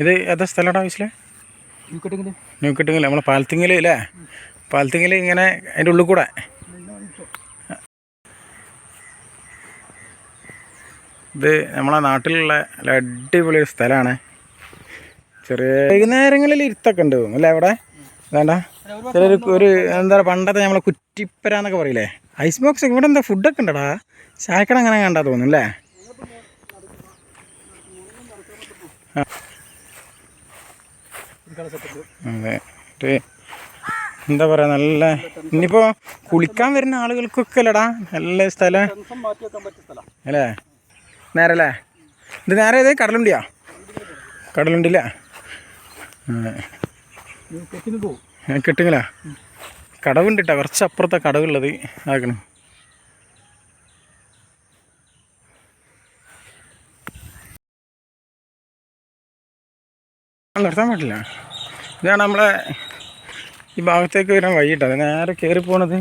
ഇത് ഏതാ സ്ഥലമാണോ ആവശ്യമില്ലേ? ന്യൂ കെട്ടിങ്ങിൽ നമ്മളെ പാലത്തിങ്ങൽ അല്ലേ? പാലത്തിങ്ങൽ ഇങ്ങനെ അതിൻ്റെ ഉള്ളിൽ കൂടെ. ഇത് നമ്മളെ നാട്ടിലുള്ള നല്ല അടിപൊളി ഒരു സ്ഥലമാണ്. ചെറിയ വൈകുന്നേരങ്ങളിൽ ഇരുത്തൊക്കെ ഉണ്ട് അല്ലേ അവിടെ? വേണ്ട ചിലർ ഒരു എന്താ പണ്ടത്തെ നമ്മളെ കുറ്റിപ്പര എന്നൊക്കെ പറയില്ലേ, ഐസ് ബോക്സ്. ഇവിടെ എന്താ ഫുഡൊക്കെ ഉണ്ടടാ, ചായക്കട അങ്ങനെ കണ്ടാ തോന്നുന്നു അല്ലേ? അതെ, എന്താ പറയുക, നല്ല ഇനിയിപ്പോൾ കുളിക്കാൻ വരുന്ന ആളുകൾക്കൊക്കെ അല്ലടാ നല്ല സ്ഥലം അല്ലേ? നേരെ അല്ലേ? ഇത് നേരെ ഏത് കടലുണ്ടിയാ? കടലുണ്ടില്ല, കെട്ടുങ്ങളാ കടവുണ്ട് കേട്ടോ, കുറച്ച് അപ്പുറത്തെ കടവുള്ളത് ആക്കണം. നിർത്താൻ പറ്റില്ല. ഇതാണ് നമ്മളെ ഈ ഭാഗത്തേക്ക് വരാൻ വഴിയിട്ടോ, അത് നേരെ കയറി പോണത്.